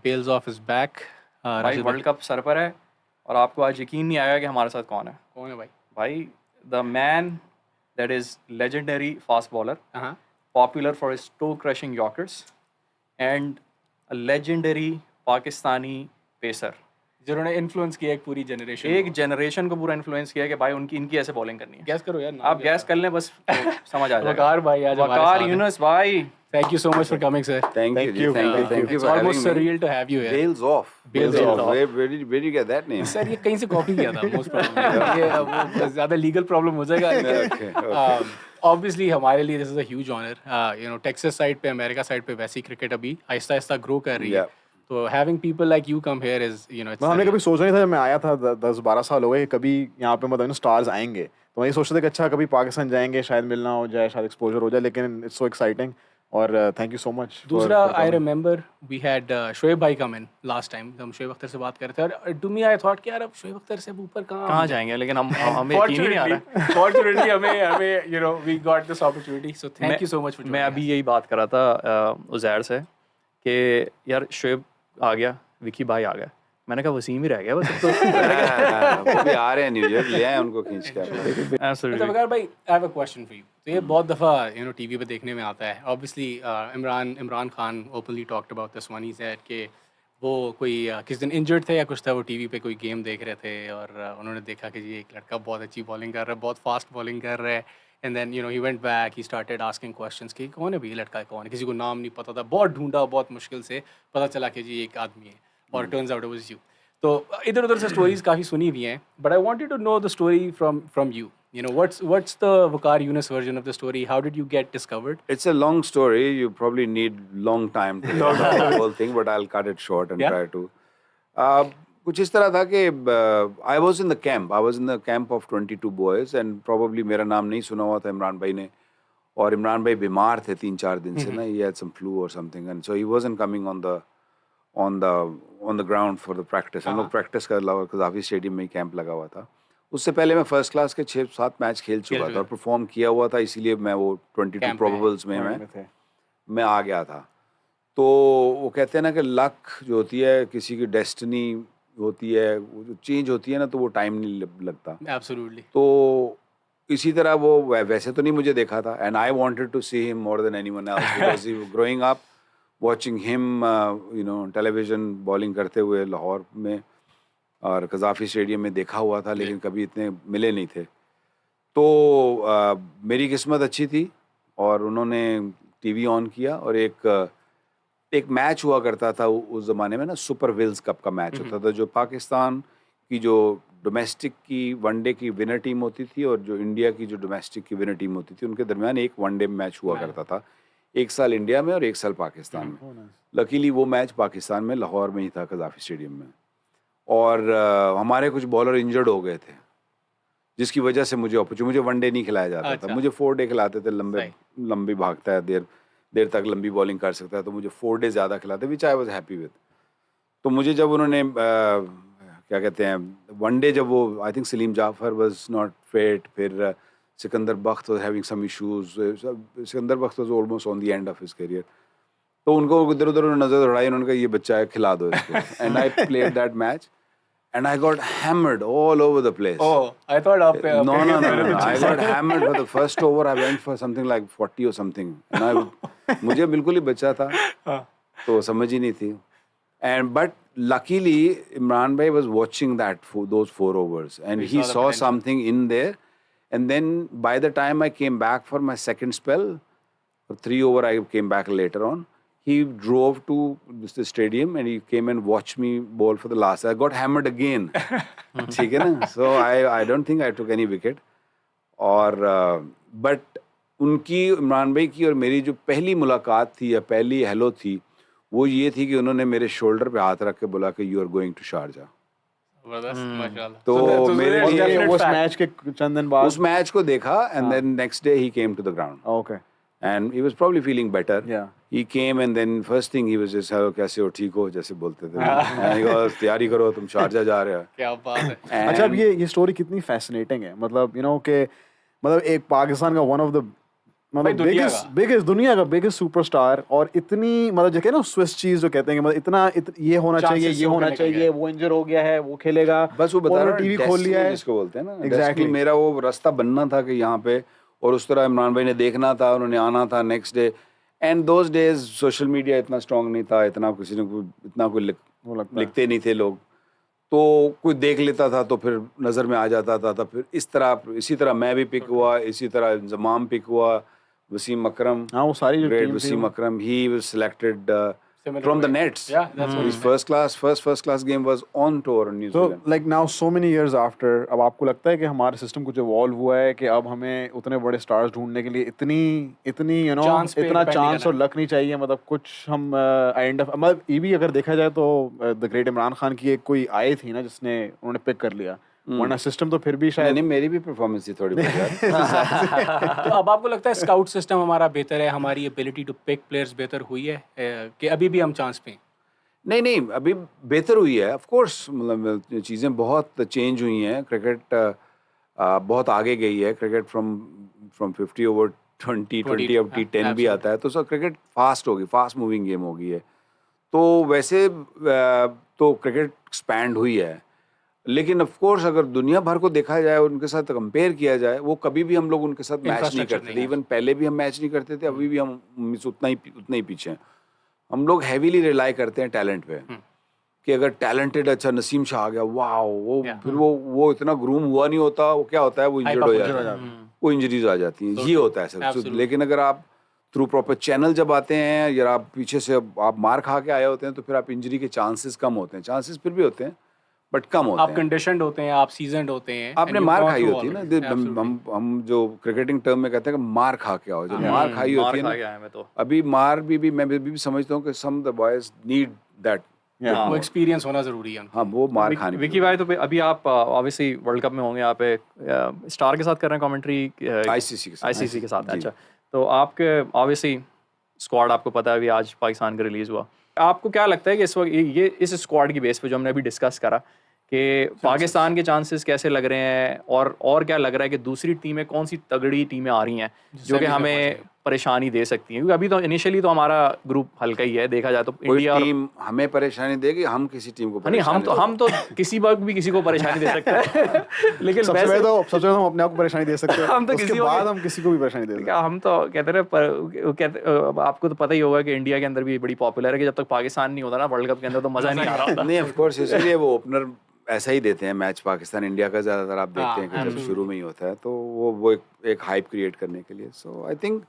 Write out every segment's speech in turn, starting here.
Bales off is back. भाई Rashid world cup sir पर है और आपको आज यकीन नहीं आएगा कि हमारे साथ कौन है कौन है भाई? भाई the man that is legendary fast bowler हाँ popular for his toe crushing yorkers and a legendary Pakistani pacer जिन्होंने इन्फ्लुएंस किया एक पूरी जनरेशन एक जनरेशन को पूरा इन्फ्लुएंस किया कि भाई उनकी इनकी ऐसे बॉलिंग करनी है गैस करो यार आप गैस कर लें बस तो समझ आ जाएगा वकार भाई आज हमारे वकार साथ हैं। यूनुस भाई Thank you so much for coming, sir. Thank you for It's having almost me. surreal to have you here. Bales off. Bales off. Where did you get that name? Sir ये कहीं से कॉपी किया था most probably. ये वो ज़्यादा legal problem हो जाएगा Okay. ऑब्वियसली हमारे लिए this is a huge honour Texas side पे अमेरिका साइड पे वैसी क्रिकेट अभी आहिस्ता आहिस्ता ग्रो कर रही है Yeah. तो having people like you come here is हमने कभी सोचा नहीं था जब मैं आया था 10-12 साल हो गए कभी यहाँ पे मतलब स्टार्स आएंगे तो वही सोचते थे कि अच्छा कभी पाकिस्तान जाएंगे शायद मिलना हो जाए शायद एक्सपोजर हो जाए लेकिन इट्स सो एक्साइटिंग और थैंक यू सो मच दूसरा I remember we had Shoaib भाई कम इन लास्ट टाइम हम शोएब अख्तर से बात कर रहे थे और टू मी आई थॉट कि यार अब शोएब अख्तर से ऊपर कहाँ जाएंगे लेकिन हम हमें यकीन ही नहीं आ रहा है फॉर्चुनेटली हमें you know we got this opportunity so thank you so much for मैं अभी यही बात कर रहा था उजैर से कि यार शोएब आ गया विकी भाई आ गया मैंने कहा वसीम ही रह गया बस अब तो वो भी आ रहे हैं न्यूयॉर्क ले आए उनको खींच कर Absolutely. तो भाई I have a question for you तो ये बहुत दफ़ा टीवी पे देखने में आता है obviously Imran Khan openly talked about this one he said कि वो कोई किस दिन इंजर्ड थे या कुछ था वो टीवी पे कोई गेम देख रहे थे और उन्होंने देखा कि जी एक लड़का बहुत अच्छी बॉलिंग कर रहा है बहुत फास्ट बॉलिंग कर रहा है and then he went back he started asking questions कि कौन है भाई लड़का कौन है किसी को नाम नहीं पता था बहुत ढूंढा बहुत मुश्किल से पता चला कि जी एक आदमी है और turns out it was you तो इधर उधर से स्टोरीज काफ़ी सुनी हुई हैं but I wanted to know the story from you know what's the Waqar Younis version of the story how did you get discovered It's a long story. You probably need long time to tell the whole thing, but I'll cut it short and Yeah. try to. कुछ इस तरह था कि I was in the camp. I was in the camp of 22 boys and probably मेरा नाम नहीं सुना हुआ था इमरान भाई ने और इमरान भाई बीमार थे 3-4 दिन से ना he had some flu or something and so he wasn't coming on the ground for the practice. हम लोग प्रैक्टिस कर लगा कज़ाफ़ी स्टेडियम में ही कैंप लगा हुआ था उससे पहले मैं फर्स्ट क्लास के 6-7 मैच खेल चुका था और परफॉर्म किया हुआ था इसीलिए मैं वो 22 Camp प्रोबेबल्स में मैं आ गया था तो वो कहते हैं ना कि लक जो होती है किसी की डेस्टिनी होती है वो जो चेंज होती है ना तो वो टाइम नहीं लगता एब्सोल्युटली तो इसी तरह वो वैसे तो नहीं मुझे देखा था and I wanted to see him more than anyone else because he growing up watching him television bowling करते हुए लाहौर में और कज़ाफ़ी स्टेडियम में देखा हुआ था लेकिन कभी इतने मिले नहीं थे तो मेरी किस्मत अच्छी थी और उन्होंने टीवी ऑन किया और एक मैच हुआ करता था उस ज़माने में ना सुपर विल्स कप का मैच होता था जो पाकिस्तान की जो डोमेस्टिक की वनडे की विनर टीम होती थी और जो इंडिया की जो डोमेस्टिक की विनर टीम होती थी उनके दरमियान एक वनडे मैच हुआ करता था एक साल इंडिया में और एक साल पाकिस्तान में लकीली वो मैच पाकिस्तान में लाहौर में ही था कज़ाफ़ी स्टेडियम में और हमारे कुछ बॉलर इंजर्ड हो गए थे जिसकी वजह से मुझे वनडे नहीं खिलाया जाता था मुझे 4 डे खिलाते थे लंबी भागता है देर तक लंबी बॉलिंग कर सकता है तो मुझे 4 डे ज़्यादा खिलाते विच आई वाज हैप्पी विद तो मुझे जब उन्होंने क्या कहते हैं वनडे जब वो I think Salim Jaffar was not fit फिर Sikandar Bakht was having some issues Sikandar Bakht was almost on the end of his career तो उनको इधर उधर नज़र दौड़ाई उन्होंने कहा ये बच्चा है खिला दो इसको and I played that match and I got hammered all over the place. Oh, I thought आप No. I got hammered for the first over. I went for something like 40 or something. And मुझे बिल्कुल ही बच्चा था तो समझ ही नहीं थी and but luckily Imran bhai was watching those 4 overs and he saw something in there and then by the time I came back for my second spell for 3 over I came back later on he drove to the stadium and he came and watched me bowl for the last. I got hammered again. ठीक है ना? So I don't think I took any wicket. और but उनकी इमरान भाई की और मेरी जो पहली मुलाकात थी या पहली हेलो थी वो ये थी कि उन्होंने मेरे शोल्डर पे हाथ रख के बोला कि you are going to Sharjah माशाल्लाह तो मेरे लिए उस मैच के चंद दिन बाद उस मैच को देखा and then next day he came to the ground. Okay And he was probably feeling better. Yeah. He came and then first thing he was just hello कैसे हो ठीक हो जैसे बोलते थे and he goes तैयारी करो तुम शारजा जा रहे हो क्या बात है अच्छा अब ये स्टोरी कितनी फैसिनेटिंग है मतलब यू नो कि मतलब एक पाकिस्तान का वन ऑफ द मतलब बिगेस्ट दुनिया का बिगेस्ट सुपरस्टार, और इतनी मतलब जो कहते हैं ना स्विस चीज जो कहते हैं कि मतलब ये होना चाहिए, ये होना चाहिए, वो इंजर हो गया है, वो खेलेगा, बस वो बता रहा टीवी खोल लिया है, जिसको बोलते हैं ना एग्जैक्टली। मेरा वो रास्ता बनना था कि यहाँ पे, और उस तरह इमरान भाई ने देखना था, उन्होंने आना था next day. And those days social media इतना स्ट्रांग नहीं था, इतना किसी ने इतना कोई लिखते नहीं थे लोग, तो कोई देख लेता था तो फिर नज़र में आ जाता था। फिर इसी तरह मैं भी पिक हुआ, इसी तरह इंजमाम पिक हुआ, वसीम अकरम, हाँ वो सारी जो ग्रेट टीम थी वसीम अकरम, he was selected Similar from the way. nets. Yeah, that's what His first class game was on tour in New तो Zealand. Like now so many years after, अब आपको लगता है कि हमारा सिस्टम कुछ इवॉल्व हुआ है कि अब हमें उतने बड़े स्टार्स ढूंढने के लिए इतनी यू नो Chance पे इतना depend चांस करना और लक नहीं चाहिए, मतलब कुछ हम एंड मतलब ये भी अगर देखा जाए तो द ग्रेट इमरान खान की एक कोई आई थी ना जिसने उन्होंने पिक कर लिया, वरना सिस्टम तो फिर भी नहीं शायद नहीं, मेरी भी परफॉर्मेंस थी थोड़ी बहुत यार। तो अब आपको लगता है स्काउट सिस्टम हमारा बेहतर है, हमारी एबिलिटी टू पिक प्लेयर्स बेहतर हुई है कि अभी भी हम चांस पे हैं? नहीं नहीं, अभी बेहतर हुई है ऑफ कोर्स, मतलब चीज़ें बहुत चेंज हुई हैं। क्रिकेट बहुत आगे गई है। क्रिकेट फ्रॉम 50 ओवर 20 अब T10 भी आता है, तो सर क्रिकेट फास्ट होगी, फास्ट मूविंग गेम हो गई है। तो वैसे तो क्रिकेट एक्सपैंड हुई है, लेकिन ऑफ कोर्स अगर दुनिया भर को देखा जाए, उनके साथ कंपेयर किया जाए, वो कभी भी हम लोग उनके साथ मैच नहीं Infrastructure करते नहीं थे। है। इवन पहले भी हम मैच नहीं करते थे, अभी भी हम उतना ही पीछे हैं। हम लोग हैवीली रिलाई करते हैं टैलेंट पे, कि अगर टैलेंटेड अच्छा नसीम शाह आ गया, वाह, वो फिर वो इतना ग्रूम हुआ नहीं होता, वो क्या होता है, वो इंजर्ड हो जाता है, वो इंजरीज आ जाती हैं, ये होता है सब। लेकिन अगर आप थ्रू प्रॉपर चैनल जब आते हैं, या आप पीछे से आप मार खा के आए होते हैं, तो फिर आप इंजरी के चांसेस कम होते हैं। चांसेस फिर भी होते हैं बट कम होते आप हैं। कंडीशनड होते हैं, आप सीजनड होते हैं, आपने मार खाई होती है ना, हम जो क्रिकेटिंग टर्म में कहते हैं कि मार खा के आओ, जब मार खाई होती है ना, मैं तो अभी मैं भी समझता हूँ कि some the boys need that, वो एक्सपीरियंस होना जरूरी है। हाँ वो मार खानी। विकी भाई, तो अभी आप ऑब्वियसली वर्ल्ड कप में होंगे, यहाँ पे स्टार के साथ कर रहे हैं कमेंट्री, आईसीसी के साथ। अच्छा, तो आपके ऑब्वियसली स्क्वाड आपको पता है, अभी आज पाकिस्तान का रिलीज हुआ, आपको क्या लगता है कि इस वक्त ये इस स्क्वाड की बेस पे जो हमने अभी डिस्कस करा कि पाकिस्तान के चांसेस कैसे लग रहे हैं, और क्या लग रहा है कि दूसरी टीमें कौन सी तगड़ी टीमें आ रही हैं जो कि हमें परेशानी दे सकती हैं? क्योंकि अभी तो इनिशियली तो हमारा ग्रुप हल्का ही है, देखा जाए तो इंडिया टीम हमें परेशानी देगी, हम किसी टीम को नहीं, हम तो किसी वक्त भी किसी को परेशानी दे सकते हैं लेकिन सबसे पहले हम अपने आप को परेशानी दे सकते हैं, हम तो उसके बाद हम किसी को भी परेशानी दे सकते हैं। हम तो कहते हैं आपको तो पता ही होगा कि इंडिया के अंदर भी बड़ी पॉपुलर है कि जब तक पाकिस्तान नहीं होता ना वर्ल्ड कप के अंदर, तो मजा नहीं आ रहा होता। नहीं ऑफ कोर्स, इसलिए वो ओपनर ऐसा ही देते हैं मैच पाकिस्तान इंडिया का, ज़्यादातर आप देखते हैं कि जब शुरू में ही होता है, तो वो एक हाइप क्रिएट करने के लिए। सो आई थिंक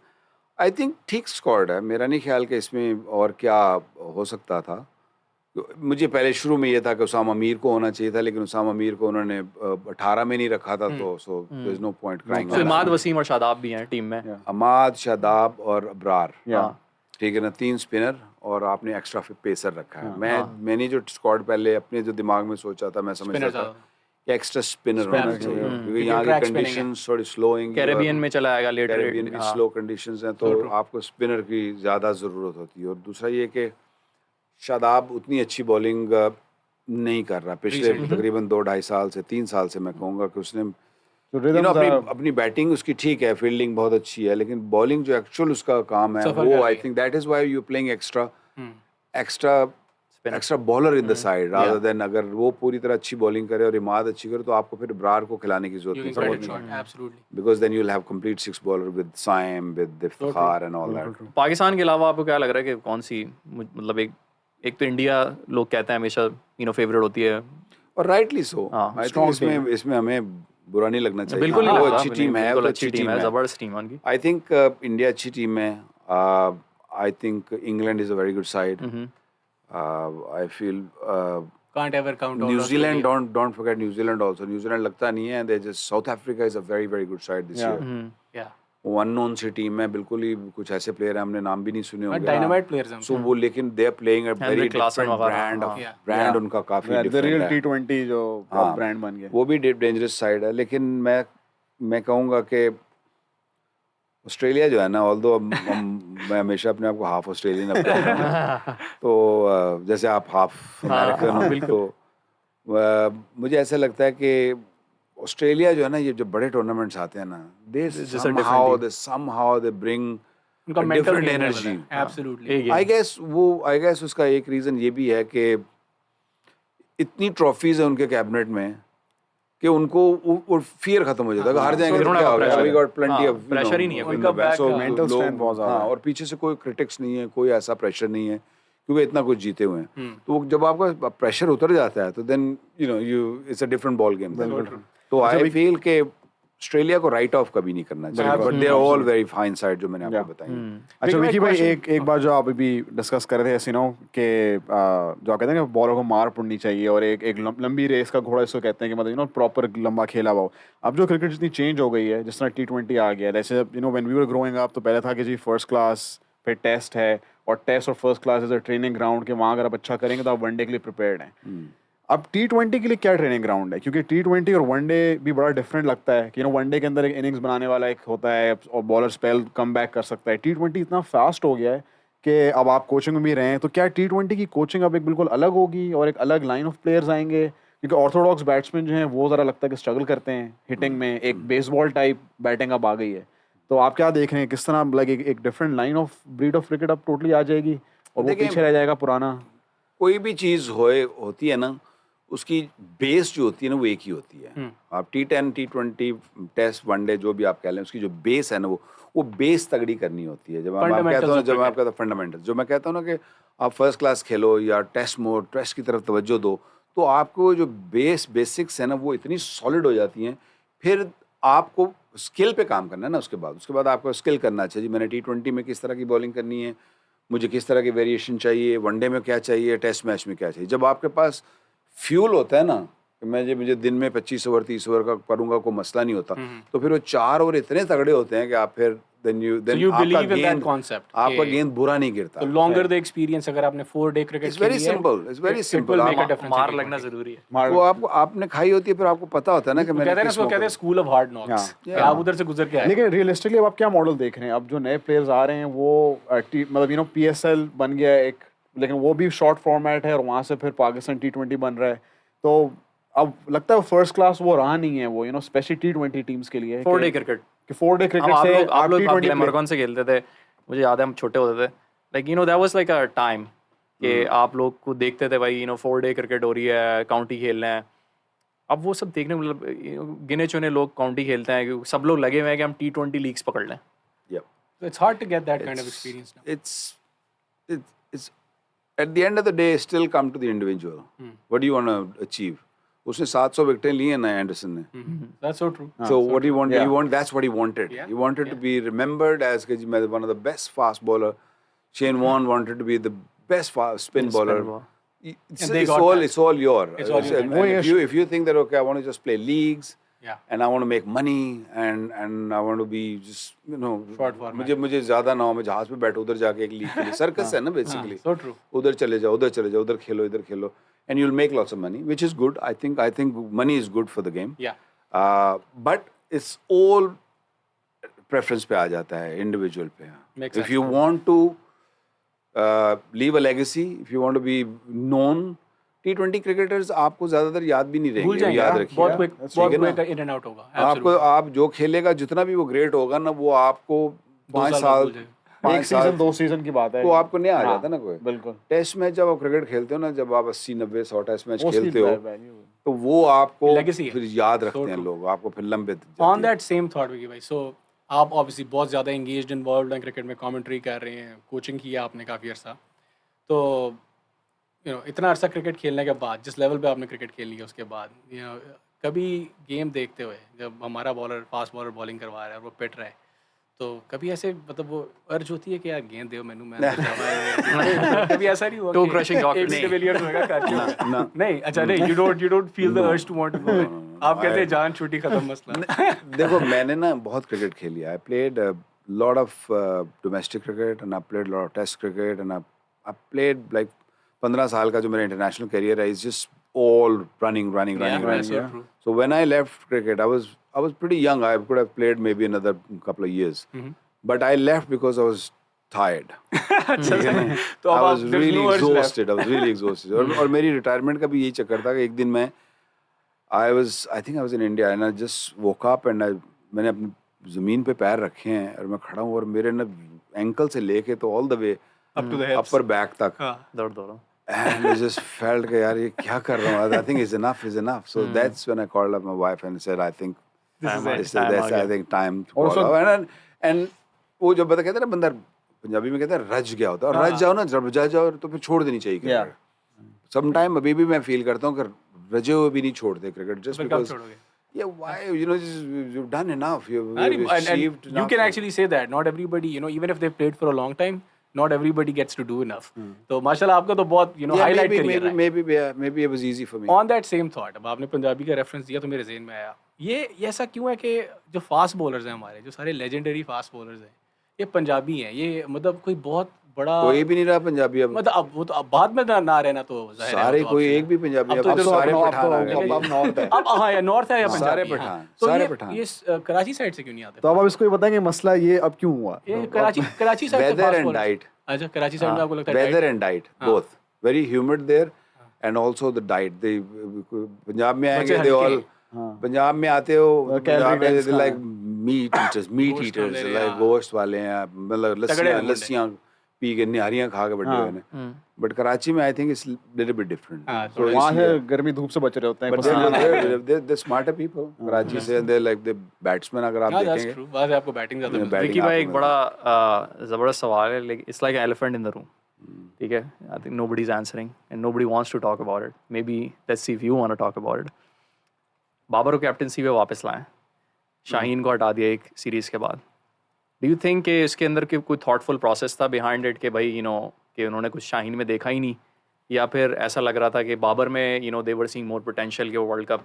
ठीक स्क्वाड है। मेरा नहीं ख्याल कि इसमें और क्या हो सकता था। मुझे पहले शुरू में ये था कि उसामा मीर को होना चाहिए था, लेकिन उसामा मीर को उन्होंने 18 में नहीं रखा था, तो so there is no point crying. Imad Wasim और शादाब भी हैं टीम में, अमाद, शादाब और अबरार, ठीक है ना, 3 स्पिनर, और आपने एक्स्ट्रा पेसर रखा है। मैंने जो स्क्वाड पहले अपने जो दिमाग में सोचा था, मैं समझता था कि एक्स्ट्रा स्पिनर होना चाहिए, क्योंकि यहाँ की कंडीशंस थोड़ी स्लोइंग, कैरेबियन में चला आएगा लेटर, कैरेबियन की स्लो कंडीशंस हैं, तो आपको स्पिनर की ज़्यादा ज़रूरत होती है। और दूसरा ये कि शादाब उतनी अच्छी बॉलिंग नहीं कर रहा पिछले तकरीबन 2-2.5 साल से, 3 साल से मैं कहूँगा कि उसने अपनी बैटिंग उसकी ठीक है, फील्डिंग बहुत अच्छी है, लेकिन बॉलिंग जो एक्चुअल उसका काम है वो, I think that is why you playing extra bowler in the side rather than, अगर वो पूरी तरह अच्छी बॉलिंग करे और इमाद अच्छी करे, तो आपको फिर इब्रार को खिलाने की जरूरत नहीं, because then you will have complete 6 bowler with Saim, with Iftikhar and all that. Pakistan के अलावा आपको क्या लग रहा है कि कौन सी, मतलब एक तो इंडिया लोग कहते हैं हमेशा फेवरेट होती है, और राइटली सो। आई थिंक इसमें हमें बुरा नहीं लगना चाहिए, बिल्कुल वो अच्छी टीम है, बिल्कुल अच्छी टीम है, जबरदस्त टीम है उनकी। आई थिंक इंडिया अच्छी टीम है। I think England is a very good side. I feel can't ever count New Zealand, don't forget New Zealand also. New Zealand लगता नहीं है, they just, South Africa is a very very good side this year. yeah, वो unknown सी team है, बिल्कुल ही कुछ ऐसे player हैं हमने नाम भी नहीं सुने होंगे, डायनामाइट प्लेयर्स हैं। सो वो, लेकिन they are playing a very different brand, उनका काफी द रियल डिफरेंट है, T20 जो ब्रांड बन गया, वो भी डेंजरस साइड है। लेकिन मैं कहूँगा कि ऑस्ट्रेलिया जो है ना, ऑल्दो मैं हमेशा अपने आप को हाफ ऑस्ट्रेलियन तो जैसे आप हाफ अमेरिकन हो, तो मुझे ऐसा लगता है कि ऑस्ट्रेलिया जो है ना, ये जब बड़े टूर्नामेंट्स आते हैं ना, दे somehow they bring उनका a mental different game level energy. है, absolutely. I guess उसका एक रीजन ये भी है कि इतनी ट्रॉफीज है उनके कैबिनेट में कि उनको वो फियर खत्म हो जाता है, हार जाएंगे तो क्या होगा, we got plenty of pressure ही नहीं है उनका back so का mental strength बहुत ज़्यादा है। और पीछे से कोई क्रिटिक्स नहीं है, कोई ऐसा प्रेशर नहीं है क्योंकि इतना कुछ जीते हुए हैं। तो जब आपका प्रेशर उतर जाता है तो then it's a different ball game. तो आई फील के ऑस्ट्रेलिया को राइट ऑफ कभी नहीं करना चाहिए, but they are all very fine side जो मैंने आपको बताई। अच्छा विकी भाई, question- एक बात जो आप अभी डिस्कस कर रहे थे ऐसे कि जो कहते हैं कि बॉलर को मार पड़नी चाहिए और एक लंबी रेस का घोड़ा इसको कहते हैं कि मतलब प्रॉपर लंबा खेला हुआ हो। अब जो क्रिकेट जितनी चेंज हो गई है, जिस तरह T20 आ गया, जैसे when we were growing up तो पहले था कि जी फर्स्ट क्लास, फिर टेस्ट है, और टेस्ट और first class is a training ground के वहाँ अगर आप अच्छा करेंगे तो आप वनडे के लिए प्रिपेयर्ड हैं। अब T20 के लिए क्या ट्रेनिंग ग्राउंड है? क्योंकि T20 और वनडे भी बड़ा डिफरेंट लगता है कि वनडे के अंदर एक इनिंग्स बनाने वाला एक होता है और बॉलर स्पेल कम बैक कर सकता है। T20 इतना फास्ट हो गया है कि अब आप कोचिंग में भी रहे हैं, तो क्या T20 की कोचिंग अब एक बिल्कुल अलग होगी और एक अलग लाइन ऑफ प्लेयर्स आएंगे? क्योंकि ऑर्थोडॉक्स बैट्समैन जो हैं वो ज़रा लगता है कि स्ट्रगल करते हैं हिटिंग में, एक बेसबॉल टाइप बैटिंग अब आ गई है। तो आप क्या देख रहे हैं, किस तरह लाइक एक different line of breed of cricket अब टोटली आ जाएगी और वो पीछे रह जाएगा पुराना? कोई भी चीज़ होती है ना, उसकी बेस जो होती है ना वो एक ही होती है। आप T10, T20, टेस्ट, वनडे जो भी आप कह लें, उसकी जो बेस है ना वो बेस तगड़ी करनी होती है। जब आप कहता हूँ फंडामेंटल, जो मैं कहता हूँ ना कि आप फर्स्ट क्लास खेलो या टेस्ट की तरफ तवज्जो दो, तो आपको जो बेसिक्स है ना वो इतनी सॉलिड हो जाती हैं। फिर आपको स्किल पे काम करना है ना, उसके बाद आपको स्किल करना चाहिए। जी मैंने T20 में किस तरह की बॉलिंग करनी है, मुझे किस तरह की वेरिएशन चाहिए, वनडे में क्या चाहिए, टेस्ट मैच में क्या चाहिए। जब आपके पास फ्यूल होता है ना, मुझे दिन में 25 ओवर 30 ओवर का करूंगा, कोई मसला नहीं होता, तो फिर वो 4 ओवर इतने तगड़े होते हैं कि आप फिर आपका गेंद बुरा नहीं गिरता। तो लॉन्गर द एक्सपीरियंस, अगर आपने 4 day cricket it's very simple मार लगना जरूरी है। वो आपने खाई होती है, फिर आपको पता होता है ना कि मैंने कहते हैं स्कूल ऑफ हार्ड नॉक्स, आप उधर से गुजर के आए। लेकिन रियलिस्टिकली अब आप क्या मॉडल देख रहे हैं? अब जो नए प्लेयर्स आ रहे हैं वो मतलब PSL बन गया है एक, लेकिन वो भी शॉर्ट फॉर्मेट है और वहाँ से फिर पाकिस्तान T20 बन रहा है। तो अब लगता है फर्स्ट क्लास वो रहा नहीं है वो स्पेशली T20 टीम्स के लिए 4 डे क्रिकेट कि 4 डे क्रिकेट से आप लोग ग्लैमरगन से खेलते थे, मुझे याद है हम छोटे होते थे, like that was like a time कि आप लोग को देखते थे भाई 4 डे क्रिकेट हो रही है, काउंटी खेल रहे हैं। अब वो सब देखने मतलब गिने चुने लोग काउंटी खेलते हैं, क्योंकि सब लोग लगे हुए हैं कि हम T20 लीग्स पकड़ लें। It's hard to get that kind of experience now. It's at the end of the day still come to the individual. What do you want to achieve? उसने 700 विकेटें ली हैं ना एंडरसन ने। That's so true. So what he wanted, that's what he wanted. He wanted to be remembered as one of the best fast bowler. Shane Warne wanted to be the best spin bowler. It's all yours. If you think that okay, I want to just play leagues, and I want to make money, and I want to be just short format. मुझे ज़्यादा ना हो, मैं जहाज पे बैठो उधर जाके एक लीग के लिए, सर्कस है ना basically. So true. उधर चले जाओ, उधर खेलो, इधर खेलो, and you'll make lots of money, which is good. I think money is good for the game. Yeah. But it's all preference पे आ जाता है, individual पे. If you want to leave a legacy, if you want to be known, T20 cricketers आपको ज्यादातर याद भी नहीं रहेंगे, याद रखिए, बहुत क्विक इन एंड आउट होगा। आपको आप जो खेलेगा जितना भी वो ग्रेट होगा ना, वो आपको 5 साल 1 सीजन 2 सीजन की बात है, वो आपको नहीं आ जाता ना कोई। बिल्कुल। टेस्ट मैच जब आप क्रिकेट खेलते हो ना, जब आप 80 90 100 टेस्ट मैच खेलते हो, तो वो आपको फिर याद रखते हैं लोग, आपको फिर लंबे। On that same thought Vicky भाई, सो आप ऑब्वियसली बहुत ज़्यादा इंगेज्ड इन्वॉल्वड हैं क्रिकेट में, कमेंट्री कर रहे हैं, कोचिंग किया आपने काफ़ी अर्सा, तो इतना अर्सा क्रिकेट खेलने के बाद, जिस लेवल पे आपने क्रिकेट खेल लिया उसके बाद, कभी गेम देखते हुए जब हमारा बॉलर फास्ट बॉलर बॉलिंग करवा रहा है और वो पिट रहा है, तो कभी ऐसे मतलब वो अर्ज होती है कि यार गेंद दो मैनू, मैं कभी ऐसा नहीं हुआ टू क्रशिंग डॉग नहीं? अच्छा नहीं, you don't feel the urge to want to go. आप कहते हैं जान छूटी खत्म मसला। देखो मैंने ना बहुत क्रिकेट खेली है, I played a lot of domestic cricket and I played a lot of test cricket and I played like 15 साल का जो मेरा इंटरनेशनल करियर है, is just all running. So when I left cricket, I was pretty young. I could have played maybe another couple of years, but I left because I was tired. तो I was really exhausted. और मेरी retirement का भी यही चक्कर था कि एक दिन मैं I think I was in India and I just woke up and मैंने अपने ज़मीन पे पैर रखे हैं और मैं खड़ा हूँ और मेरे ना एंकल से लेके तो all the way up to the hips. upper back तक दौड़ दौड़ and I just felt कि यार ये क्या कर रहा हूँ I think is enough so that's when I called up my wife and said I think I think time to call up and वो जब बता कहते हैं ना बंदा पंजाबी में कहते हैं रज गया होता है और रज जाओ ना जब रज जाओ तो फिर छोड़ देनी चाहिए क्रिकेट समटाइम अभी भी मैं फील करता हूँ कि रजे हुए भी नहीं छोड़ते cricket just because yeah why you've done enough you've achieved you can actually say that not everybody even if they've played for a long time not everybody gets to do enough तो माशाल्लाह आपका तो बहुत highlight career है maybe it was easy for me on that same thought अब आपने पंजाबी का reference दिया तो मेरे ज़हन में आया ये ऐसा क्यों है कि जो फास्ट बॉलर्स हैं हमारे जो सारे लेजेंडरी फास्ट बॉलर्स हैं ये पंजाबी हैं ये मतलब कोई बहुत बड़ा कोई भी नहीं रहा पंजाबी अब मतलब अब वो तो अब बाद में ना रहना तो जाहिर है सारे कोई एक भी पंजाबी अब सारे पठान आ गए अब नॉर्थ है अब हाँ या नॉर्थ है या सारे पंजाबी पठान तो सारे ये पठान कराची साइड से क्यों नहीं आते तो अब इसको ये बताएंगे मसला ये अब क्यों हुआ ये कराची साइड से weather fast and bowlers- diet अच्छा कराची साइड में आपको लगता है weather and diet both very humid there and also the diet they Punjab में आएंगे they all पंजाब में आते हो पंजाब में they like meat eaters like गोश्त वाले हैं मतलब लस्सियां पी के निहारियां खा के बड़े हुए हैं बट कराची में I think it's little bit different तो वहाँ है गर्मी धूप से बच रहे होते हैं but they smarter people Karachi से दे लाइक द बैट्समैन अगर आप देखेंगे बात है आपको बैटिंग ज्यादा मिलती है। विकी भाई एक बड़ा ज़बरदस्त सवाल है लेकिन it's like elephant in the room ठीक है I think nobody is answering and nobody wants to talk about it maybe let's see if you want to talk about it Babar को कैप्टनसी पे वापस लाएं शाहीन को हटा दिया एक सीरीज़ के बाद डू यू थिंक कि इसके अंदर के कोई थॉटफुल प्रोसेस था बिहाइंड इट कि भाई कि उन्होंने कुछ शाहीन में देखा ही नहीं या फिर ऐसा लग रहा था कि बाबर में दे वर सीइंग मोर पोटेंशियल कि वो वर्ल्ड कप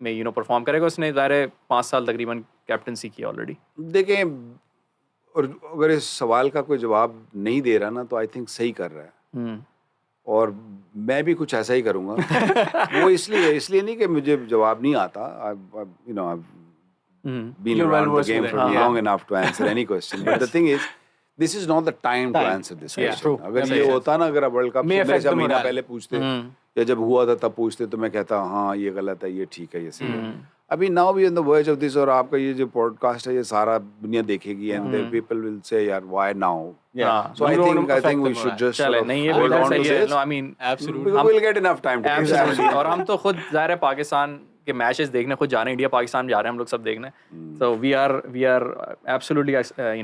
में परफॉर्म करेगा उसने ज़ाहिर 5 साल तकरीबन कैप्टनसी की ऑलरेडी देखें और अगर इस सवाल का कोई जवाब नहीं दे रहा ना तो आई थिंक सही कर रहा है और मैं भी कुछ ऐसा ही करूँगा वो इसलिए नहीं कि मुझे जवाब नहीं आता been You're around well the game versed for with it. long enough to answer any question. But the thing is, this is not the time to answer this Yeah, question. true. अगर ये होता ना अगर world cup May से affect the महीना morale. पहले पूछते या जब हुआ था तब पूछते तो मैं कहता हाँ ये गलत है ये ठीक है ये सही है अभी now we on the verge of this और आपका ये जो पॉडकास्ट है ये सारा दुनिया देखेगी एंड पीपल विल से यार why now so I think we should just चले नहीं ये hold बिल्कुल on to सही है this no I mean Absolutely. because we'll get enough time to Absolutely. और हम तो खुद ज़ाहिर है पाकिस्तान के मैचेस देखने खुद जा रहे हैं इंडिया पाकिस्तान जा रहे हैं हम लोग सब देखने so we are absolutely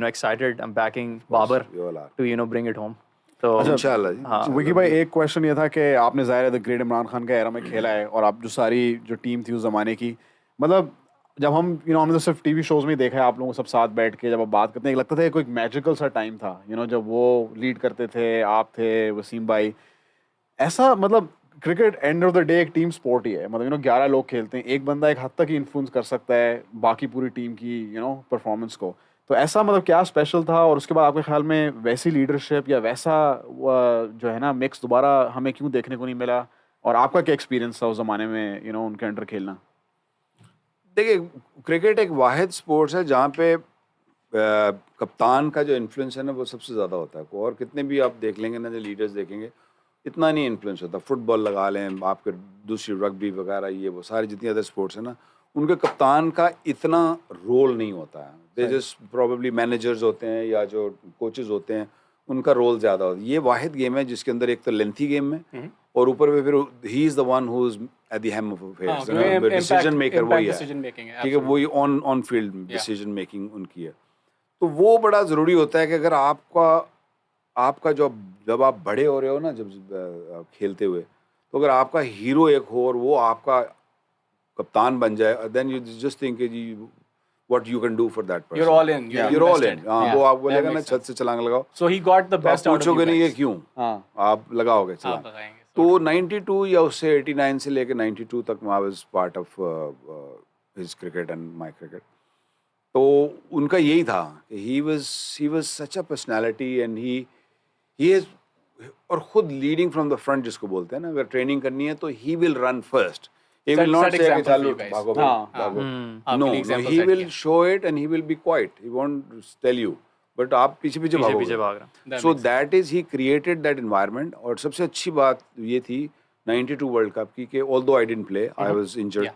excited I'm backing Babar we all are. to bring it home तो इंशाल्लाह जी विकी भाई एक क्वेश्चन ये था कि आपने ज़ाहिर है द ग्रेट इमरान खान का एरा में खेला है और आप जो सारी जो टीम थी उस ज़माने की मतलब जब हम हमने तो सिर्फ टीवी शोज में ही देखा है आप लोगों को सब साथ बैठ के जब आप बात करते हैं लगता था कोई मैजिकल सा टाइम था जब वो लीड करते थे आप थे वसीम भाई ऐसा मतलब cricket and of the day एक टीम स्पोर्ट ही है मतलब 11 लोग खेलते हैं एक बंदा एक हद तक ही इन्फ्लुएंस कर सकता है बाकी पूरी टीम की परफॉर्मेंस को तो ऐसा मतलब क्या स्पेशल था और उसके बाद आपके ख्याल में वैसी लीडरशिप या वैसा जो है ना मिक्स दोबारा हमें क्यों देखने को नहीं मिला और आपका क्या एक्सपीरियंस था उस ज़माने में उनके अंडर खेलना देखिए क्रिकेट एक वाहिद स्पोर्ट्स है जहाँ पे कप्तान का जो इन्फ्लुएंस है ना वो सबसे ज़्यादा होता है और कितने भी आप देख लेंगे ना जो लीडर्स देखेंगे इतना नहीं इन्फ्लुएंस होता फुटबॉल लगा लें आपके दूसरी रग्बी वगैरह ये वो सारी जितनी अदर स्पोर्ट्स है ना उनके कप्तान का इतना रोल नहीं होता है दे जस्ट प्रोबेबली मैनेजर्स होते हैं या जो कोचेज होते हैं उनका रोल ज़्यादा होता है ये वाहिद गेम है जिसके अंदर एक तो लेंथी गेम है और ऊपर में फिर he is the one who is at the helm of affairs decision maker वही है ठीक है वही ऑन फील्ड डिसीजन मेकिंग उनकी है तो वो बड़ा ज़रूरी होता है कि अगर आपका जब आप बड़े हो रहे हो ना जब खेलते हुए तो अगर आपका हीरो एक हो और वो आपका कप्तान बन जाए then you just think what you can do for that person. You're all in. You're all in. हाँ वो आप बोलेगा ना छत से छलांग लगाओ. So he got the best out of you. पूछोगे नहीं ये क्यों? आप लगाओगे छलांग. तो 92 या उससे 89 से लेके 92 तक I was part of his cricket and my cricket. तो उनका यही था कि he was such a personality and he is और खुद leading from the front जिसको बोलते हैं ना अगर ट्रेनिंग करनी है तो he will run first. He will not say कि चलो भागो भागो. No, he will show it and he will be quiet. He won't tell you. But आप पीछे भाग रहे हैं. So that is he created that environment. और सबसे अच्छी बात ये थी 92 वर्ल्ड कप की कि although I didn't play, I was injured.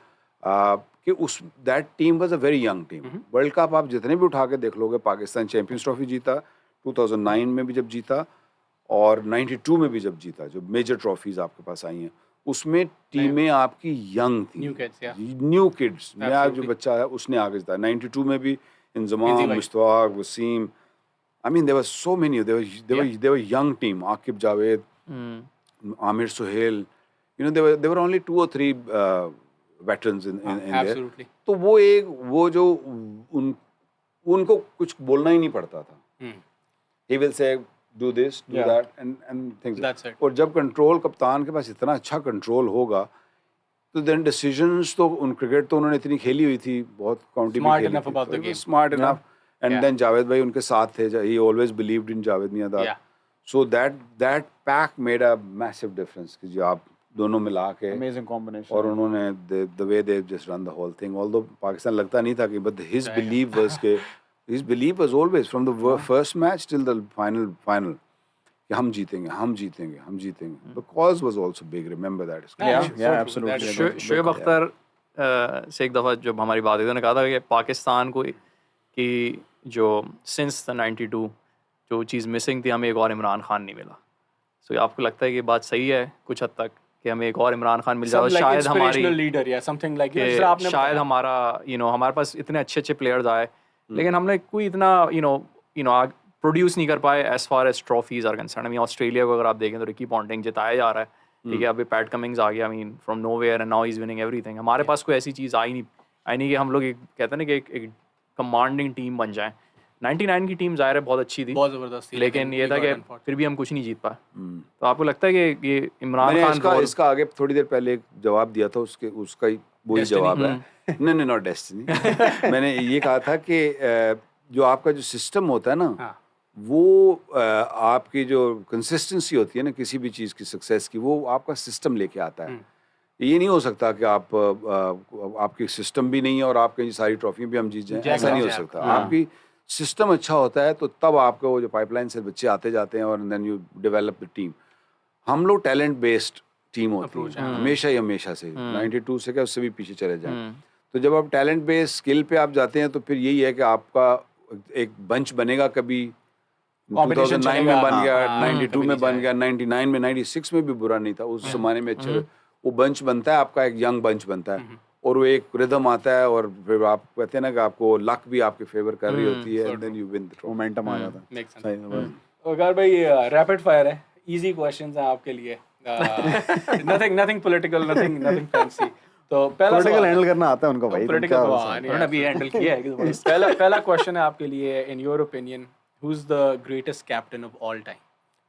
कि उस that team was a very young team. World cup आप जितने भी उठा के देख लोगे, पाकिस्तान चैंपियंस ट्रॉफी जीता 2009 में भी जब जीता, और 92 में भी जब जीता, जो मेजर ट्रॉफीज आपके पास आई हैं, उसमें टीमें आपकी यंग थी, न्यू किड्स, या न्यू किड्स. नया जो Absolutely. बच्चा है उसने आगे जिताया. 92 में भी Inzamam, Inzi bhai. Mushtaq, Wasim, I mean there were so many, they were young team. Aqib Javed, Amir Suhail, you know, there were only 2 or 3 veterans in there. Absolutely. तो वो जो उनको कुछ बोलना ही नहीं पड़ता था. He will say do this, do Yeah. that, and things. That's it. और जब कंट्रोल कप्तान के पास इतना अच्छा कंट्रोल होगा, तो देन डिसीजंस तो क्रिकेट तो उन्होंने इतनी खेली हुई थी, बहुत काउंटी भी Smart खेली enough थी, about the so it was game. smart enough. And Yeah. then Javed भाई उनके साथ थे. He always believed in Javed Miandad. Yeah. So that pack made a massive difference कि जी आप दोनों मिला के, Amazing combination. और उन्होंने the way they just run the whole thing. Although Pakistan लगता नहीं था कि, but his belief was के, his belief was always from the first match till the final कि हम जीतेंगे. The cause was also big. Remember that. Yeah, So yeah, true. absolutely. That is Yeah. so true. Shoaib Akhtar से एक दफ़ा जब हमारी बात हुई तो उन्होंने कहा था कि पाकिस्तान को कि जो सिंस द 92 जो चीज़ मिसिंग थी, हमें एक और इमरान खान नहीं मिला. सो आपको लगता है कि ये बात सही है कुछ हद तक कि हमें एक और इमरान खान मिल जाए, Some like शायद हमारी inspirational leader, yeah, something like कि जिस तरह आपने शायद बताया. हमारा हमारे पास इतने अच्छे प्लेयर्स आए, लेकिन हमने कोई इतना प्रोड्यूस नहीं कर पाए as far as trophies are concern. I mean Australia को अगर आप देखें तो रिकी पॉन्टिंग जिताया जा रहा है, ठीक है, अभी पैट कमिंग्स आ गया, I mean from nowhere and now he is winning everything. हमारे पास कोई ऐसी चीज़ आई नहीं कि हम लोग एक कहते हैं ना कि एक कमांडिंग टीम बन जाए. 99 की टीम ज़ाहिर है बहुत अच्छी थी, बहुत जबरदस्त थी, लेकिन ये we था got कि unfortunate. फिर भी हम कुछ नहीं जीत पाए. तो आपको लगता है कि ये इमरान मैंने खान इसका आगे थोड़ी देर पहले एक जवाब दिया था, उसका ही वही Destiny. जवाब है. नहीं, नॉट डेस्टिनी. मैंने ये कहा था कि जो आपका जो सिस्टम होता है ना, हाँ. वो आपकी जो कंसिस्टेंसी होती है ना किसी भी चीज़ की सक्सेस की, वो आपका सिस्टम लेके आता है. ये नहीं हो सकता कि आपकी सिस्टम भी नहीं है और आपकी सारी ट्रॉफी भी हम जीत जाएं. ऐसा नहीं हो सकता. आपकी सिस्टम अच्छा होता है तो तब आपको वो जो पाइपलाइन से बच्चे आते जाते हैं, और then you develop the team. हम लोग टैलेंट बेस्ड टीम होती है हमेशा से. 92 से क्या, उससे भी पीछे चले जाएं. तो जब आप टैलेंट बेस्ड स्किल पे आप जाते हैं तो फिर यही है कि आपका एक बंच बनेगा. कभी 2009 में बन गया, 92 में बन गया, 99 में, 96 में भी बुरा नहीं था. उस जमाने में अच्छे वो बंच बनता है, आपका एक यंग बंच बनता है, और वो एक रिदम आता है, और फिर आप कहते हैं ना कि आपको लक भी आपके फेवर कर रही होती है, and then you win the trophy. Momentum आ जाता है. Makes sense. सही है बस. ओकार भाई, रैपिड फायर है, इजी क्वेश्चंस हैं आपके लिए. Nothing political, nothing fancy. तो पहला पॉलिटिकल सवाल हैंडल करना आता है उनको भाई. पॉलिटिकल क्या तो हो सकता उन्होंने अभी हैंडल किया है. पहला क्वेश्चन है आपके लिए. In your opinion, who is the greatest captain of all time?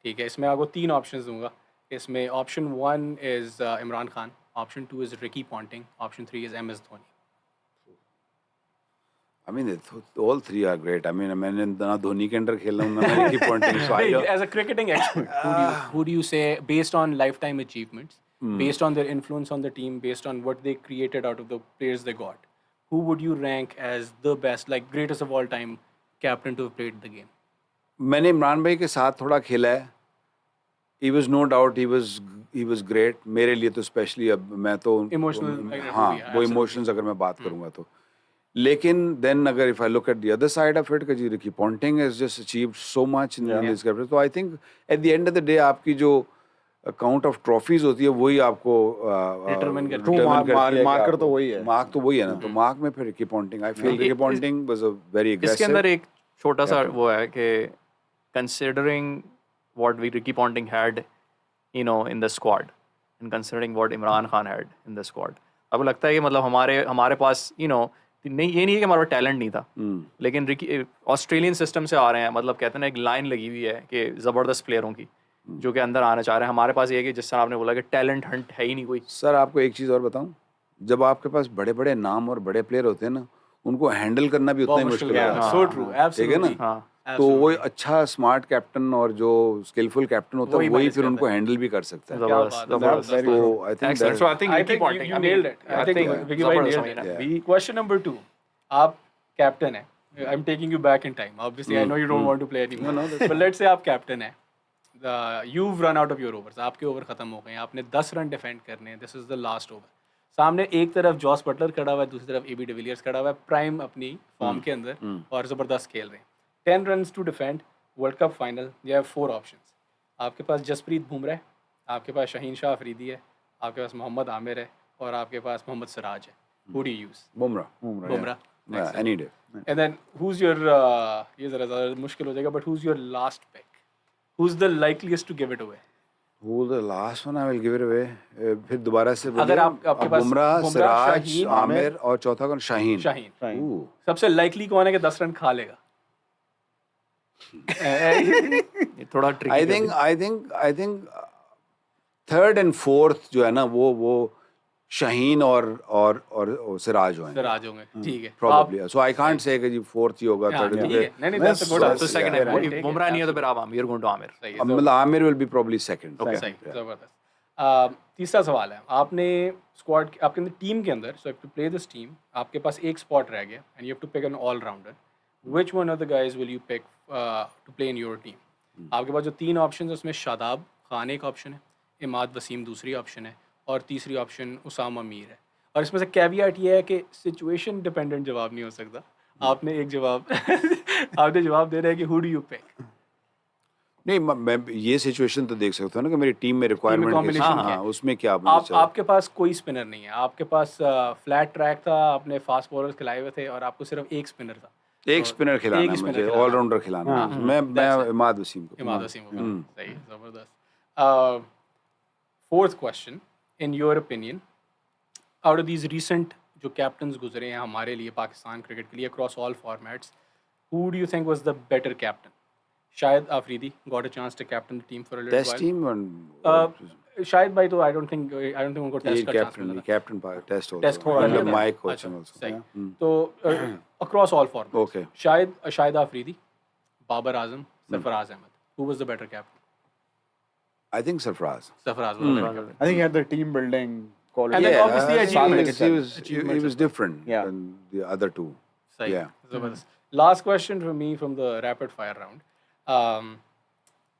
ठीक है, इसमें आपको 3 ऑप्शंस दूंगा. इसमें option 1 is Imran Khan, option 2 is Ricky Ponting, option 3 is MS Dhoni. I mean, all 3 are great. I mean, मैंने ना धोनी के अंडर खेला हूँ, ना Ricky Ponting. So I don't. As a cricketing expert, who do you say, based on lifetime achievements, based on their influence on the team, based on what they created out of the players they got, who would you rank as the best, like greatest of all time captain to have played the game? मैंने इमरान भाई के साथ थोड़ा खेला है. He was no doubt, he was great. मेरे लिए तो स्पेशली, अब मैं तो Emotional, हाँ, वो absolutely. इमोशंस अगर मैं बात करूँगा तो. लेकिन देन अगर if I look at the other side of it, कि Ricky Ponting has just achieved so much in this career. तो I think at the end of the day आपकी जो अकाउंट ऑफ ट्रॉफीज होती है वही आपको Determine करती है. मार्कर तो वही है. मार्क तो वही है ना. तो मार्क में फिर Ricky Ponting, I feel Ricky Ponting was a very इसके अंदर एग्रेसिव. एक छोटा सा वो है कि considering what we Ricky Ponting had in the squad, and considering what Imran Khan had in the squad, आपको लगता है कि मतलब हमारे पास नहीं, ये नहीं है कि हमारा टैलेंट नहीं था, लेकिन रिकी ऑस्ट्रेलियन सिस्टम से आ रहे हैं, मतलब कहते हैं ना एक लाइन लगी हुई है कि ज़बरदस्त प्लेयरों की जो कि अंदर आना चाह रहे हैं. हमारे पास ये है कि जिस तरह आपने बोला कि टैलेंट हंट है ही नहीं कोई. सर आपको एक चीज़ और बताऊं, जब आपके पास बड़े बड़े नाम और बड़े प्लेयर होते हैं ना, उनको हैंडल करना भी उतना ही मुश्किल है. So true, ठीक है absolutely. ना. तो वही अच्छा स्मार्ट कैप्टन और जो स्किलफुल कैप्टन होता है वही फिर उनको हैंडल भी कर सकता है. जबरदस्त. तो I think Excellent. So I think I Ricky think Ponting, you nailed it. I think Vicky Bhai nailed it. Yeah. Question number 2, आप कैप्टन हैं. I'm taking you back in time. Obviously, I know you don't want to play anymore. But let's say आप captain हैं. You've run out of your overs. आपके over खत्म हो गए हैं. आपने 10 रन डिफेंड करने हैं. This is the last over. सामने एक तरफ जॉस बटलर खड़ा हुआ है, दूसरी तरफ एबी डिविलियर्स खड़ा हुआ है, प्राइम अपनी फॉर्म के अंदर और ज़बरदस्त खेल रहे हैं. 10 runs to defend, world cup final. You have 4 options. आपके पास जसप्रीत बुमराह है, आपके पास शाहीन शाह अफरीदी है, आपके पास मोहम्मद आमिर है और आपके पास मोहम्मद सिराज है. Who do you use? Bumrah. Excellent. Any day. And then who's your ये ज़रा मुश्किल हो जाएगा, but who's your last pick? Who's the likeliest to give it away? Who's the last one I will give it away? फिर दोबारा से अगर आपके पास बुमराह, सिराज, शाहीन, आमिर और चौथा कौन? शाहीन. शाहीन. सबसे likely कौन है कि 10 रन खा लेगा? ये थोड़ा tricky I think third and fourth जो है ना वो शाहीन और सिराज होंगे. सिराज होंगे. ठीक है. Probably. So I can't say कि जी fourth ही होगा. हाँ, third ठीक है. नहीं, that's a good तो answer. second Yeah, है. take it. बुमराह नहीं है तो फिर आप you're going to आमिर. सही है. मतलब Aamir will be probably second. सही. ज़बरदस्त. तीसरा सवाल है. आपने स्क्वाड आपके अंदर टीम के अंदर, so to play this team, आपके पास एक स्पॉट रह गया and you have to pick an all rounder. Which one of the guys will you pick to play in your team? आपके पास जो 3 ऑप्शन है उसमें शादाब खान एक ऑप्शन है, इमाद वसीम दूसरी ऑप्शन है और तीसरी ऑप्शन उसामा मीर है. और इसमें से कैवियट ये है कि सिचुएशन डिपेंडेंट जवाब नहीं हो सकता. आपने एक जवाब आपने जवाब दे रहे हैं कि हु डू यू पिक. नहीं मैं ये सिचुएशन तो देख सकता हूँ ना कि मेरी टीम में रिक्वायरमेंट combination क्या है? उसमें क्या आपके पास कोई स्पिनर नहीं है. आपके पास फ्लैट ट्रैक था, आपने फास्ट बॉलर्स खिलाए हुए थे और आपको सिर्फ एक स्पिनर था. एक स्पिनर खिलाना है मुझे, ऑलराउंडर खिलाना है. मैं इमाद वसीम को. सही. ज़बरदस्त. Fourth question, in your opinion, out of these recent जो कैप्टन्स गुजरे हैं हमारे लिए पाकिस्तान क्रिकेट के लिए across all formats, who do you think was the better captain? Shahid Afridi got a chance to captain the team for a little test while. Team Shahid भाई तो I don't think उनको टेस्ट का चांस मिला. कैप्टन टेस्ट टेस्ट हो रहा है. My coaching also. सही. तो across all formats, okay. Shahid Afridi, Babar Azam, Sarfaraz Ahmed, who was the better captain? I think Sarfaraz. Sarfaraz was the better captain. I think he had the team building quality. And then obviously he was different Yeah. than the other two. सही. Yeah. ज़बरदस्त. Last question from me from the rapid fire round.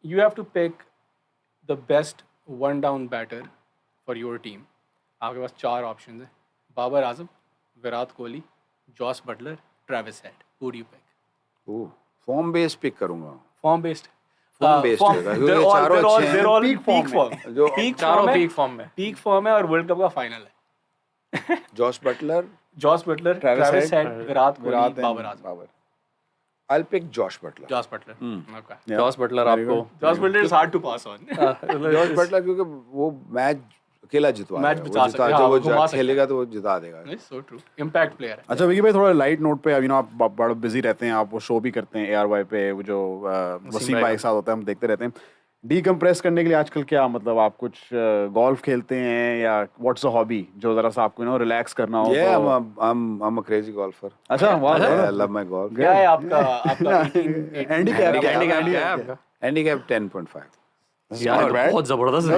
You have to pick the best one down batter for your team. आपके पास 4 options हैं. Babar Azam, Virat Kohli, Jos Buttler, Travis Head. Who do you pick? Oh, form based pick करूंगा. Form based. Form based होगा. They're all Peak peak form form. जो चारों peak form में. Peak form है और world cup का फाइनल है. Jos Buttler, Jos Buttler, Travis Travis Head, Head, Virat Kohli, and Babar Azam. I'll pick Josh Buttler. Jos Buttler. Okay. Jos Buttler आपको Jos Buttler is hard to pass on. Josh Buttler क्योंकि वो match अकेला जितवा match देगा. जिता वो सकता है. जिता हाँ, जो वो घुमा सकता है. खेलेगा तो वो जिता देगा. It's so true. Impact player है. अच्छा विकी भाई, थोड़ा लाइट नोट पे, अभी ना आप बड़ा बिजी रहते हैं, आप वो शो भी करते हैं ARY पे, वो जो वसीम भाई के साथ होता है, हम देखते रहते हैं. डीकम्प्रेस करने के लिए आजकल क्या मतलब आप कुछ गोल्फ खेलते हैं या व्हाट्स अ हॉबी जो जरा सा आपको रिलैक्स करना हो? Yeah, I'm a crazy golfer. अच्छा, वाह. I love my golf. क्या है आपका Handicap क्या है आपका? Handicap 10.5. यार बहुत जबरदस्त है.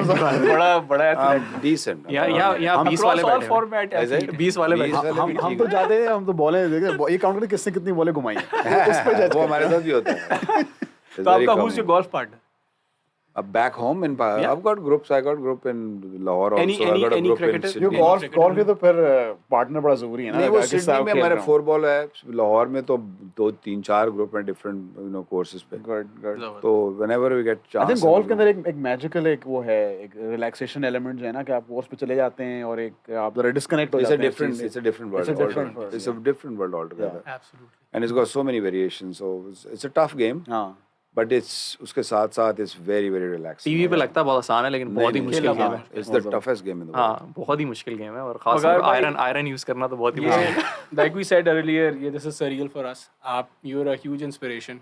बड़ा I'm decent. यहाँ 20 वाले Across all बैठे हैं. format ऐसे? 20 वाले बैठे 20 हैं. वाले भी हम ठीक तो है. जाते हैं, हम तो बॉलें देखते, ये काउंट करते किसने कितनी बॉलें घुमाई हैं, उस पे जज वो हमारे साथ भी होता है. It's तो very आपका common. who's your golf partner? Back home in Yeah. I've got groups. I got group in Lahore also. Any- I got a any group in cricketer? जो Sydney. golf के तो फिर पार्टनर बड़ा जरूरी है ना. नहीं वो अगर किससे सिडनी आप में खेल हमारे रहे हो. 4 बॉल है. लाहौर में तो 2-3-4 ग्रुप हैं डिफरेंट कोर्सेज पे. Good. तो whenever we get I chance. Think golf के अंदर एक मैजिकल एक वो है, एक रिलैक्सेशन एलिमेंट जो है ना कि आप कोर्स पे चले जाते हैं और एक आप जरा डिस्कनेक्ट हो it's जाते a हैं. different चीज़ it's से. a different world. It's a different world, It's a different world altogether. Absolutely. And it's got so many variations. So it's a tough game, हाँ. but it's उसके साथ it's very very relaxing. TV पे लगता है बहुत आसान है लेकिन बहुत ही नहीं, मुश्किल नहीं, गेम है. It's the toughest game in the world. हाँ बहुत ही मुश्किल गेम है और खास मगर भाई- आयरन यूज करना तो बहुत ही मुश्किल है. Like we said earlier, ये this is surreal for us. आप you're a huge inspiration.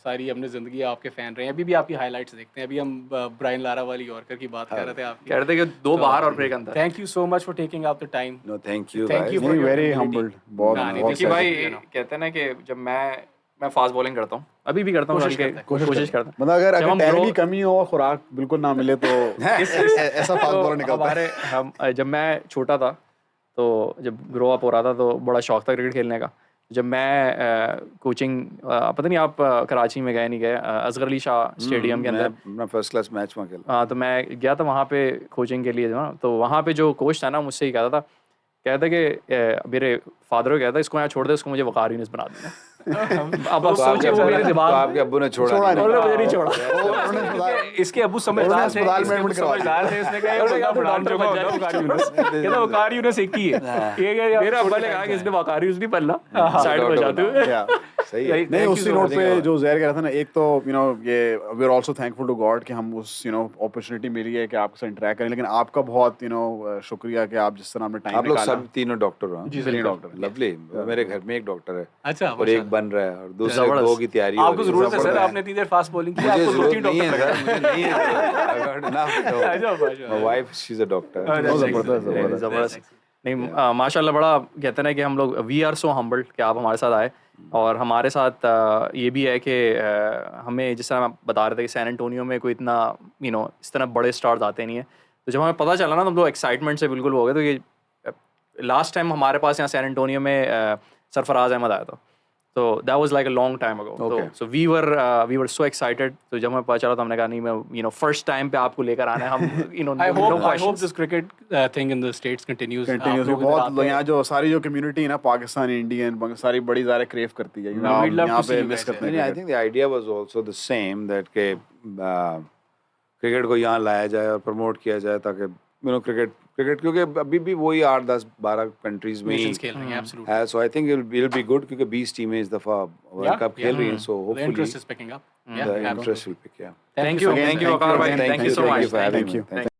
सारी हमने ज़िंदगी आपके फ़ैन रहे हैं. अभी भी आपकी highlights देखते हैं. अभी हम ब्रायन लारा वाली यॉर्कर की बात कर रहे थे आपकी. कह रहे थे कि 2 बाहर और ब्रेक अंदर. Thank you so much for taking out the time. No, thank you. Thank guys. you for नहीं, your very humility. humbled. बहुत हाँ, नहीं, बहुत क्योंकि देखिए भाई you know. कहते हैं ना कि जब मैं फास्ट बॉलिंग करता हूँ, अभी भी करता हूँ, कोशिश बल्कि करता है, कोशिश करता हूँ. मतलब अगर जब हम टैलेंट grow- की कमी हो और खुराक बिल्कुल ना मिले तो ऐसा फास्ट बॉलर निकलता है. जब मैं छोटा था तो जब ग्रो अप हो रहा था तो बड़ा शौक था क्रिकेट खेलने का. जब मैं कोचिंग पता नहीं आप कराची में गए नहीं गए, असगर अली शाह स्टेडियम के अंदर. मैं फर्स्ट क्लास मैच में खेला. हाँ तो मैं गया था वहाँ पे कोचिंग के लिए जो ना, तो वहाँ पे जो कोच था ना मुझसे ही कहता था कहता कि मेरे फादर को कहता इसको यहाँ छोड़ दे, इसको मुझे वकार यूनिस बना देना। अब आप तो सोचिए वो मेरे दिमाग में, आपके अब्बू ने छोड़ा उन्होंने मुझे नहीं छोड़ा। इसके अब्बू समझदार थे, अस्पताल में इसके अब्बू एडमिट करवा समझदार थे, इसने कहा ये बंदा फलान जगह होगा वकार यूनुस, कहता वकार यूनुस एक ही है। ये मेरा अब्बा ने कहा कि इसने वकार यूनिस नहीं पढ़ना, साइड में जाते हुए। सही है। नहीं, उसी नोट पे जो ज़हर कह रहा था ना, एक तो ये we are also thankful to God कि हम उस अपॉर्चुनिटी मिली है कि आपके साथ इंटरेक्ट करें, लेकिन आपका बहुत शुक्रिया कि आप जिस तरह आपने टाइम आप लोग निकाला। सब तीनों डॉक्टर हो? जी सर, डॉक्टर। लवली। मेरे घर में एक डॉक्टर है अच्छा, और एक बन रहा है और दूसरे दो की तैयारी हो आपको रही है। जरूरत है सर, आपने इतनी देर फास्ट बॉलिंग की, आपको दो तीन नहीं डॉक्टर है सर, मुझे नहीं है। My wife, she's a doctor. जबरदस्त। नहीं, माशाल्लाह, बड़ा कहते हैं ना कि हम लोग वी आर सो हम्बल्ड कि आप हमारे साथ आए, और हमारे साथ ये भी है कि हमें जिस तरह आप बता रहे थे कि सैन एंटोनियो में कोई इतना इस तरह बड़े स्टार्स आते नहीं है, तो जब हमें पता चला ना तो हम लोग एक्साइटमेंट से बिल्कुल हो गए। तो ये लास्ट टाइम हमारे पास यहाँ सैन एंटोनियो में सरफराज अहमद आया था, तो that was like a long time ago. तो so we were so excited. तो जब हमें पता चला तो हमने कहा नहीं, मैं फर्स्ट टाइम पे आपको लेकर आना है हम। I hope this cricket thing in the states continues. बहुत यहाँ जो सारी जो कम्युनिटी है ना, पाकिस्तानी, इंडियन, सारी बड़ी ज़्यादा क्रेव करती है, we'd love यहाँ to see पे you मिस guys करते नहीं, हैं। I think the idea was also the same that के क्रिकेट को यहाँ लाया जाए और प्रमोट किया जाए ताकि क्रिकेट क्योंकि अभी भी वही 8, 10, 12 कंट्रीज में ही Nations खेल रही हैं, absolutely. है। So I think it be good क्योंकि 20 टीमें इस दफा वर्ल्ड कप खेल रही हैं, so The hopefully interest is picking up. the interest will pick up. Thank you Waqar भाई, thank you so much. Thank you for having me.